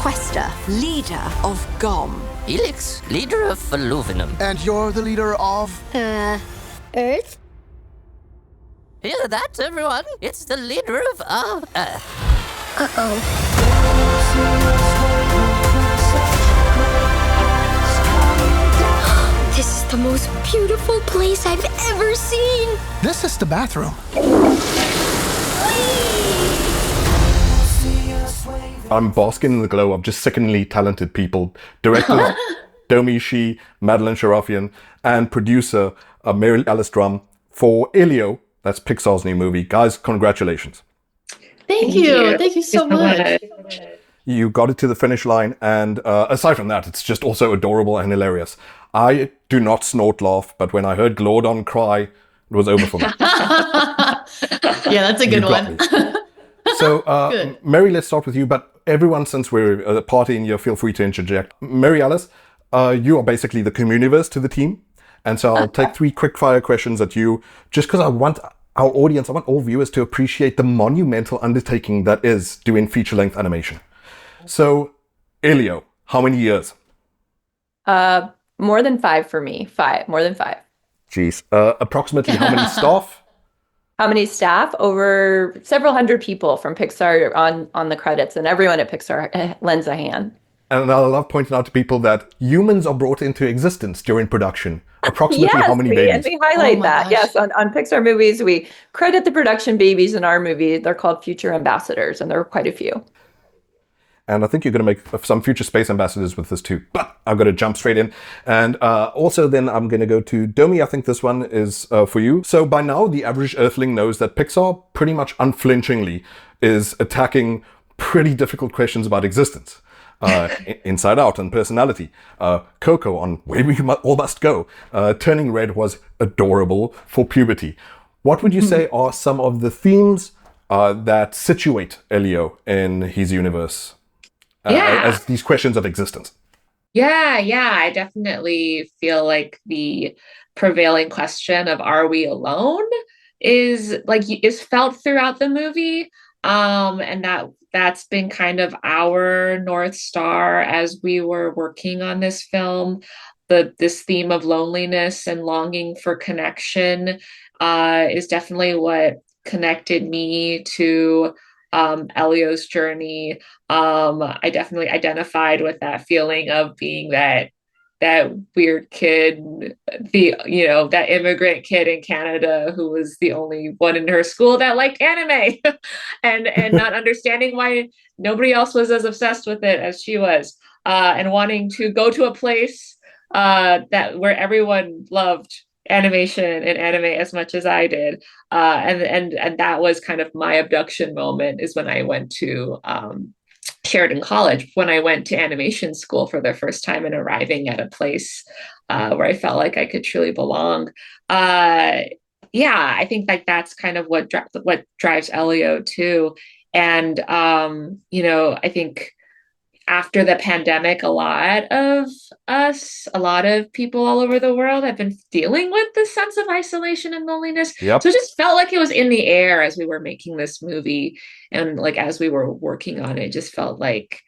Sequester, leader of GOM. Helix, leader of Voluvinum. And you're the leader of? Earth? Hear that, everyone? It's the leader of Earth. Uh-oh. This is the most beautiful place I've ever seen. This is the bathroom. I'm basking in the glow of just sickeningly talented people. Director Domee Shi, Madeline Sharafian, and producer Mary Alice Drumm for Elio. That's Pixar's new movie. Guys, congratulations. Thank you. Thank you so much. You got it to the finish line, and aside from that, it's just also adorable and hilarious. I do not snort laugh, but when I heard Glordon cry, it was over for me. Yeah, that's a good one. So, Mary, let's start with you, but everyone, since we're a party in here, feel free to interject. Mary Alice, you are basically the communiverse to the team, and so I'll take 3 quick-fire questions at you, just because I want our audience, I want all viewers to appreciate the monumental undertaking that is doing feature-length animation. So, Elio, how many years? More than 5 for me. More than 5. Jeez. Approximately how many staff? How many staff? Over several hundred people from Pixar on the credits, and everyone at Pixar lends a hand. And I love pointing out to people that humans are brought into existence during production. Approximately how many babies? And we highlight that. Gosh. Yes, on Pixar movies, we credit the production babies in our movie. They're called future ambassadors, and there are quite a few. And I think you're going to make some future space ambassadors with this too. But I'm going to jump straight in. And also then I'm going to go to Domee. I think this one is for you. So by now, the average Earthling knows that Pixar pretty much unflinchingly is attacking pretty difficult questions about existence. Inside Out and personality. Coco on Where We All Must Go. Turning Red was adorable for puberty. What would you say are some of the themes that situate Elio in his universe? As these questions of existence. Yeah, I definitely feel like the prevailing question of are we alone is felt throughout the movie. And that's been kind of our North Star as we were working on this film. This theme of loneliness and longing for connection is definitely what connected me to Elio's journey. I definitely identified with that feeling of being that weird kid, that immigrant kid in Canada who was the only one in her school that liked anime and not understanding why nobody else was as obsessed with it as she was, and wanting to go to a place where everyone loved animation and anime as much as I did. And that was kind of my abduction moment, is when I went to Sheridan College, when I went to animation school for the first time and arriving at a place where I felt like I could truly belong. I think that's kind of what drives Elio too. And, I think after the pandemic, a lot of people all over the world have been dealing with this sense of isolation and loneliness. Yep. So it just felt like it was in the air as we were making this movie. And like, as we were working on it, just felt like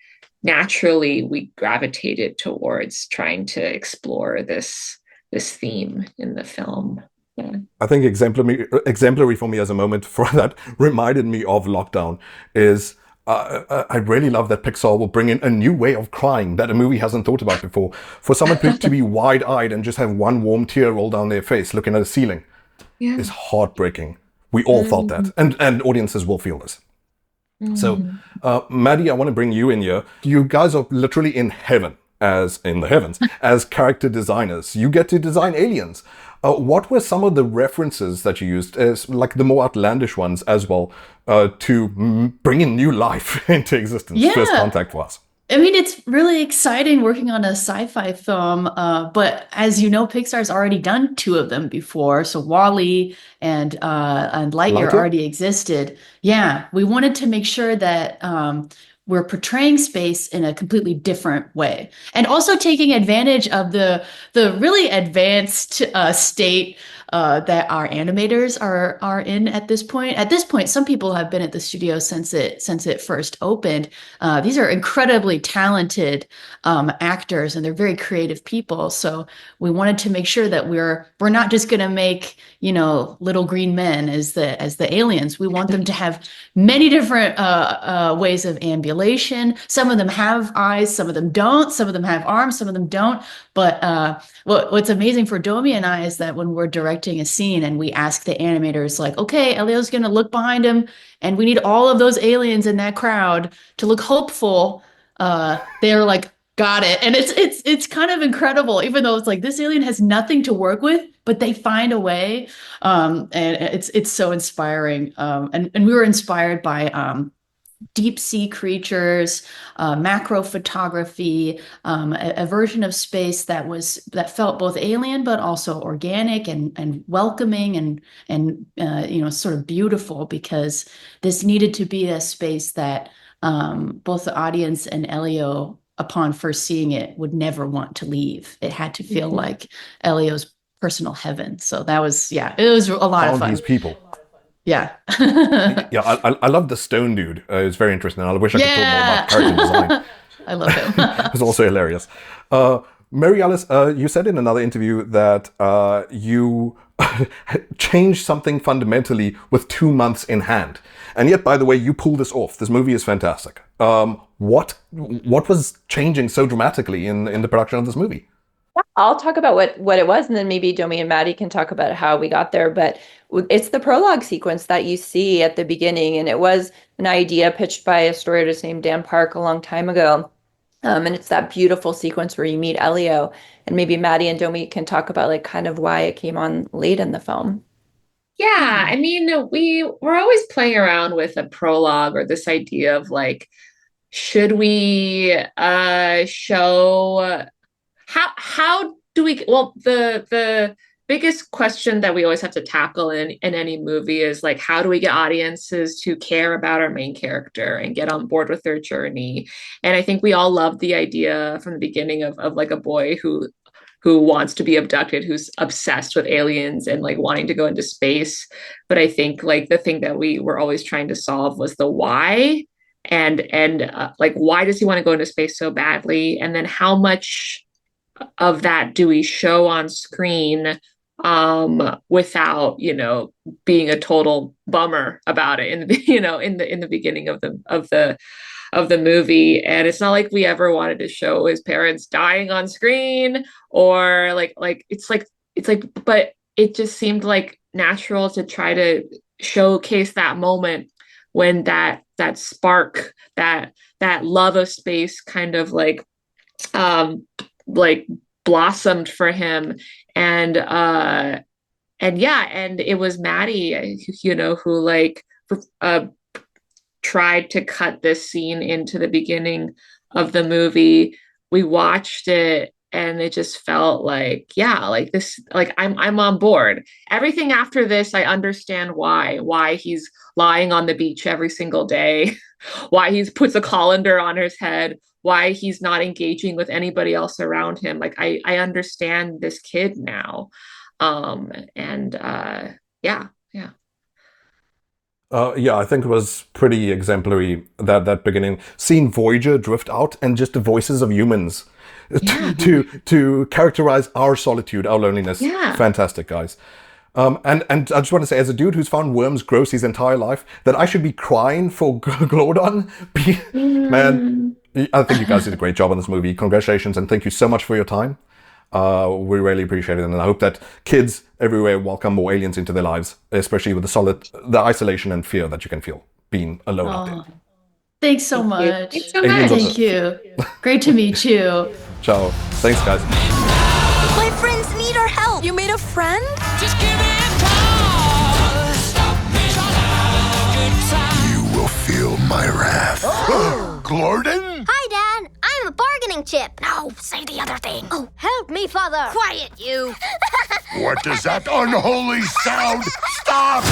naturally we gravitated towards trying to explore this theme in the film. Yeah. I think exemplary for me as a moment for that reminded me of lockdown is I really love that Pixar will bring in a new way of crying that a movie hasn't thought about before. For someone to be wide-eyed and just have one warm tear roll down their face looking at a ceiling is heartbreaking. We all felt that, and audiences will feel this. So, Maddie, I want to bring you in here. You guys are literally in heaven, as in the heavens, as character designers. You get to design aliens. What were some of the references that you used, as like the more outlandish ones as well, to bring in new life into existence? Yeah. First contact for us. I mean, it's really exciting working on a sci-fi film, but as you know, Pixar's already done 2 of them before. So WALL-E and Lightyear already existed. Yeah, we wanted to make sure that we're portraying space in a completely different way, and also taking advantage of the really advanced state that our animators are in at this point. At this point, some people have been at the studio since it first opened. These are incredibly talented actors, and they're very creative people. So we wanted to make sure that we're not just going to make, little green men as the aliens. We want them to have many different ways of ambulation. Some of them have eyes, some of them don't. Some of them have arms, some of them don't. But what's amazing for Domee and I is that when we're directing a scene and we ask the animators, like, okay, Elio's going to look behind him, and we need all of those aliens in that crowd to look hopeful. They're like, got it. And it's kind of incredible, even though it's like this alien has nothing to work with, but they find a way. And it's so inspiring. And we were inspired by deep sea creatures, macro photography, a version of space that felt both alien but also organic and welcoming and sort of beautiful, because this needed to be a space that both the audience and Elio, upon first seeing it, would never want to leave. It had to feel like Elio's personal heaven. So that was, it was a lot of fun. These people. Yeah. Yeah, I love the stone dude. It's very interesting. I wish I could talk more about character design. I love him. It was also hilarious. Mary Alice, you said in another interview that you changed something fundamentally with 2 months in hand. And yet, by the way, you pulled this off. This movie is fantastic. What was changing so dramatically in the production of this movie? I'll talk about what it was, and then maybe Domee and Maddie can talk about how we got there. But it's the prologue sequence that you see at the beginning, and it was an idea pitched by a story artist named Dan Park a long time ago. And it's that beautiful sequence where you meet Elio, and maybe Maddie and Domee can talk about like kind of why it came on late in the film. Yeah, I mean, we're always playing around with a prologue or this idea of like, should we show how do we, well, the biggest question that we always have to tackle in any movie is like, how do we get audiences to care about our main character and get on board with their journey? And I think we all loved the idea from the beginning of like a boy who wants to be abducted, who's obsessed with aliens and like wanting to go into space. But I think like the thing that we were always trying to solve was the why, and like, why does he want to go into space so badly? And then how much of that do we show on screen without, being a total bummer about it in the beginning of the movie. And it's not like we ever wanted to show his parents dying on screen or like but it just seemed like natural to try to showcase that moment when that spark, that love of space kind of like blossomed for him. And it was Maddie, who like tried to cut this scene into the beginning of the movie. We watched it and it just felt like, like this, like I'm on board. Everything after this, I understand why he's lying on the beach every single day, why he puts a colander on his head, why he's not engaging with anybody else around him. Like I understand this kid now. I think it was pretty exemplary that beginning. Seeing Voyager drift out and just the voices of humans to characterize our solitude, our loneliness. Yeah. Fantastic, guys. And I just want to say, as a dude who's found worms gross his entire life, that I should be crying for Glowdon. Man, I think you guys did a great job on this movie. Congratulations, and thank you so much for your time. We really appreciate it, and I hope that kids everywhere welcome more aliens into their lives, especially with the isolation and fear that you can feel being alone out there. Thanks so much. Thanks so much. Thank you. Great to meet you. Ciao. Thanks, guys. My friends need our help. You made a friend? Just give me a call. You will feel my wrath. Glorden? Hi, Dad. I'm a bargaining chip. No, say the other thing. Oh, help me, Father. Quiet, you. What is that unholy sound? Stop!